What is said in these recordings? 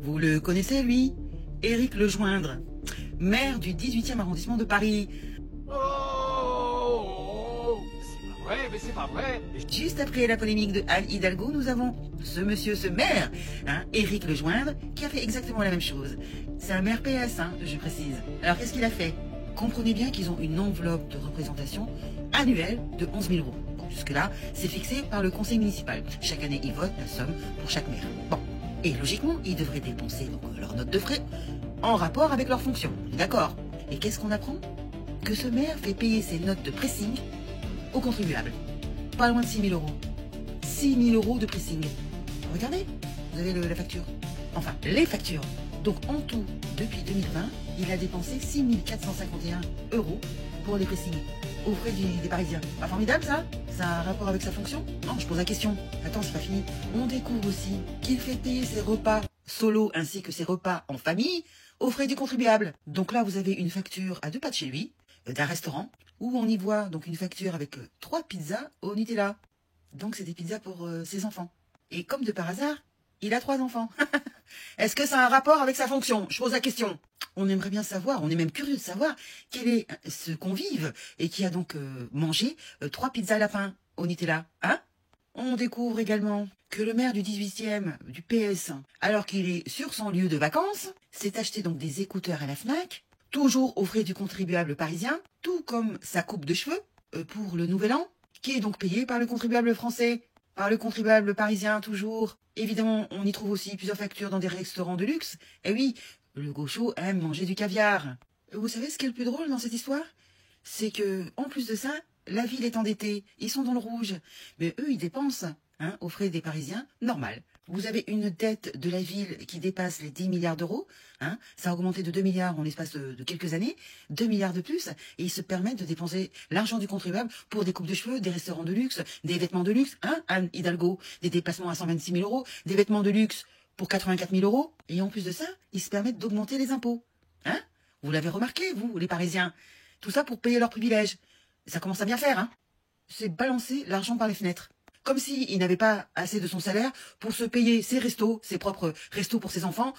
Vous le connaissez, lui? Éric Lejoindre, maire du 18e arrondissement de Paris. Oh, c'est pas vrai, mais c'est pas vrai. Juste après la polémique de Anne Hidalgo, nous avons ce monsieur, ce maire, Éric Lejoindre, qui a fait exactement la même chose. C'est un maire PS, je précise. Alors qu'est-ce qu'il a fait? Comprenez bien qu'ils ont une enveloppe de représentation annuelle de 11 000 euros. Bon, jusque-là, c'est fixé par le conseil municipal. Chaque année, ils votent la somme pour chaque maire. Bon. Et logiquement, ils devraient dépenser donc leur note de frais en rapport avec leur fonction. D'accord? Et qu'est-ce qu'on apprend? Que ce maire fait payer ses notes de pressing aux contribuables. Pas loin de 6 000 euros. 6 000 euros de pressing. Regardez, vous avez la facture. Enfin, les factures. Donc en tout, depuis 2020, il a dépensé 6 451 euros pour les pressings aux frais des Parisiens. Pas formidable ça? Ça a un rapport avec sa fonction? Non, je pose la question. Attends, c'est pas fini. On découvre aussi qu'il fait payer ses repas solo ainsi que ses repas en famille aux frais du contribuable. Donc là, vous avez une facture à 2 pas de chez lui, d'un restaurant, où on y voit donc une facture avec 3 pizzas au Nutella. Donc c'est des pizzas pour ses enfants. Et comme de par hasard, il a 3 enfants. Est-ce que ça a un rapport avec sa fonction? Je pose la question. On aimerait bien savoir, on est même curieux de savoir quel est ce convive et qui a donc mangé 3 pizzas lapin au Nutella. On découvre également que le maire du 18e du PS, alors qu'il est sur son lieu de vacances, s'est acheté donc des écouteurs à la Fnac, toujours aux frais du contribuable parisien, tout comme sa coupe de cheveux pour le nouvel an, qui est donc payée par le contribuable français, par le contribuable parisien toujours. Évidemment, on y trouve aussi plusieurs factures dans des restaurants de luxe. Et oui, le gaucho aime manger du caviar. Vous savez ce qui est le plus drôle dans cette histoire? C'est que, en plus de ça, la ville est endettée. Ils sont dans le rouge. Mais eux, ils dépensent, aux frais des Parisiens, normal. Vous avez une dette de la ville qui dépasse les 10 milliards d'euros. Ça a augmenté de 2 milliards en l'espace de quelques années. 2 milliards de plus. Et ils se permettent de dépenser l'argent du contribuable pour des coupes de cheveux, des restaurants de luxe, des vêtements de luxe. Anne Hidalgo, des déplacements à 126 000 euros, des vêtements de luxe pour 84 000 euros. Et en plus de ça, ils se permettent d'augmenter les impôts. Vous l'avez remarqué, vous, les Parisiens. Tout ça pour payer leurs privilèges. Ça commence à bien faire, C'est balancer l'argent par les fenêtres. Comme s'il n'avait pas assez de son salaire pour se payer ses restos, ses propres restos pour ses enfants,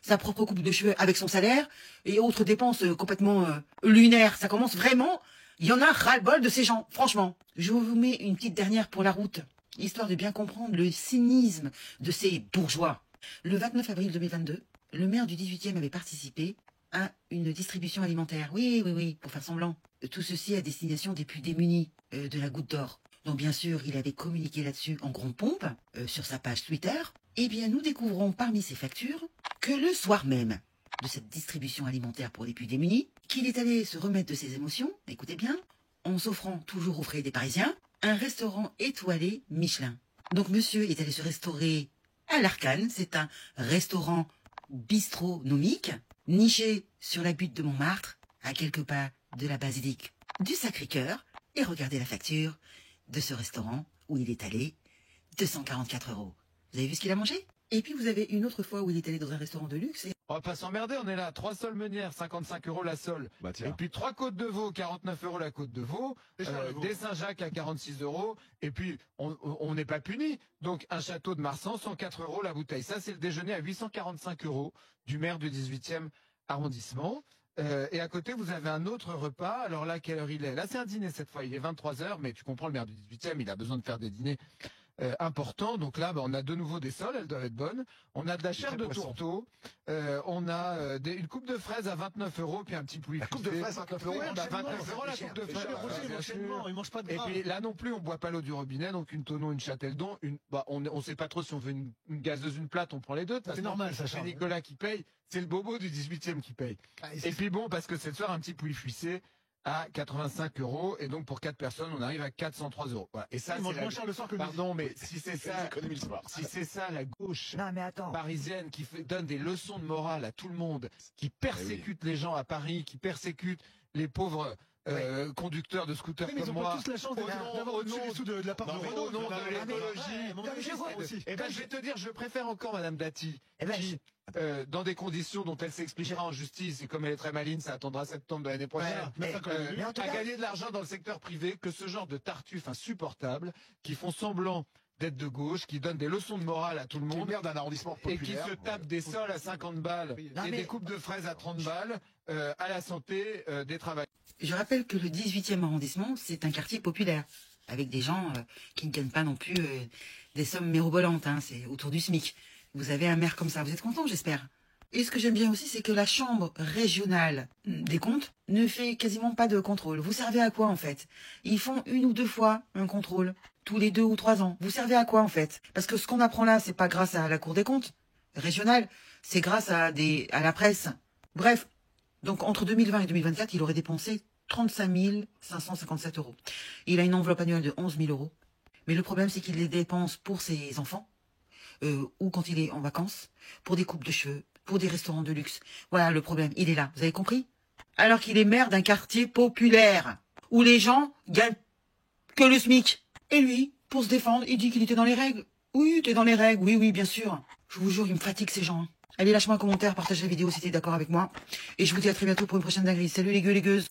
sa propre coupe de cheveux avec son salaire, et autres dépenses complètement lunaires. Ça commence vraiment... Il y en a ras-le-bol de ces gens, franchement. Je vous mets une petite dernière pour la route, histoire de bien comprendre le cynisme de ces bourgeois. Le 29 avril 2022, le maire du 18e avait participé à une distribution alimentaire. Oui, pour faire semblant. Tout ceci à destination des plus démunis de la Goutte d'Or. Donc bien sûr, il avait communiqué là-dessus en grande pompe sur sa page Twitter. Eh bien, nous découvrons parmi ces factures que le soir même de cette distribution alimentaire pour les plus démunis, qu'il est allé se remettre de ses émotions, écoutez bien, en s'offrant toujours aux frais des Parisiens, un restaurant étoilé Michelin. Donc monsieur est allé se restaurer à l'Arcane, c'est un restaurant bistronomique, niché sur la butte de Montmartre, à quelques pas de la basilique du Sacré-Cœur, et regardez la facture de ce restaurant où il est allé, 244 euros. Vous avez vu ce qu'il a mangé? Et puis vous avez une autre fois où il est allé dans un restaurant de luxe. On va pas s'emmerder, on est là. 3 sols meunières, 55 euros la sole. Et puis 3 côtes de veau, 49 euros la côte de veau. Des Saint-Jacques à 46 euros. Et puis, on n'est pas puni. Donc, un château de Marsan, 104 euros la bouteille. Ça, c'est le déjeuner à 845 euros du maire du 18e arrondissement. Et à côté, vous avez un autre repas. Alors là, quelle heure il est? Là, c'est un dîner cette fois. Il est 23 heures, mais tu comprends, le maire du 18e, il a besoin de faire des dîners importants. Donc là, on a de nouveau des sols, elles doivent être bonnes. On a de la chair de tourteau. On a une coupe de fraises à 29 euros, puis un petit poulet. La coupe de fraises à 29 euros. Oui, on a 29 euros la coupe de fraises. Il mange pas de Et gras. puis là non plus, on boit pas l'eau du robinet, donc une tonneau, une châteldon, on sait pas trop si on veut une gazeuse, une plate, on prend les deux. C'est normal, ça C'est change. Nicolas qui paye, c'est le bobo du 18e qui paye. Et puis bon, parce que c'est le soir, un petit poulet fuissé à 85 euros, et donc pour 4 personnes, on arrive à 403 euros. Voilà. Et ça, Il mange c'est moins cher le soir que le midi. Pardon, mais si c'est ça, Économie le soir. si c'est ça la gauche Non, mais attends. parisienne qui donne des leçons de morale à tout le monde, qui persécute les gens à Paris, qui persécute les pauvres conducteurs de scooters Oui, mais ils comme ont moi, pas tous la chance d'avoir au-dessus les sous de la part de Renault. au nom de l'écologie. Je vois aussi. Eh ben, je vais te dire, je préfère encore Madame Dati, Eh ben, qui, dans des conditions dont elle s'expliquera en justice, et comme elle est très maligne, ça attendra septembre de l'année prochaine, Voilà. Mais en tout à cas- gagner de l'argent dans le secteur privé, que ce genre de tartuffes insupportables, qui font semblant d'être de gauche, qui donne des leçons de morale à tout le Qui est monde maire d'un arrondissement et populaire. qui se tape des sols à 50 balles Non, et mais- des coupes de fraises à 30 balles à la santé des travailleurs. Je rappelle que le 18e arrondissement, c'est un quartier populaire, avec des gens qui ne gagnent pas non plus des sommes mirobolantes, hein, c'est autour du SMIC. Vous avez un maire comme ça, vous êtes content, j'espère. Et ce que j'aime bien aussi, c'est que la chambre régionale des comptes ne fait quasiment pas de contrôle. Vous servez à quoi, en fait? Ils font 1 ou 2 fois un contrôle, tous les 2 ou 3 ans. Vous servez à quoi, en fait? Parce que ce qu'on apprend là, c'est pas grâce à la Cour des comptes régionale, c'est grâce à la presse. Bref, donc entre 2020 et 2024, il aurait dépensé 35 557 euros. Il a une enveloppe annuelle de 11 000 euros. Mais le problème, c'est qu'il les dépense pour ses enfants, ou quand il est en vacances, pour des coupes de cheveux, pour des restaurants de luxe. Voilà le problème, il est là, vous avez compris? Alors qu'il est maire d'un quartier populaire, où les gens gagnent que le SMIC. Et lui, pour se défendre, il dit qu'il était dans les règles. Oui, t'es dans les règles, oui, bien sûr. Je vous jure, il me fatigue ces gens. Allez, lâche-moi un commentaire, partage la vidéo si t'es d'accord avec moi. Et je vous dis à très bientôt pour une prochaine dinguerie. Salut les gueux, les gueuses.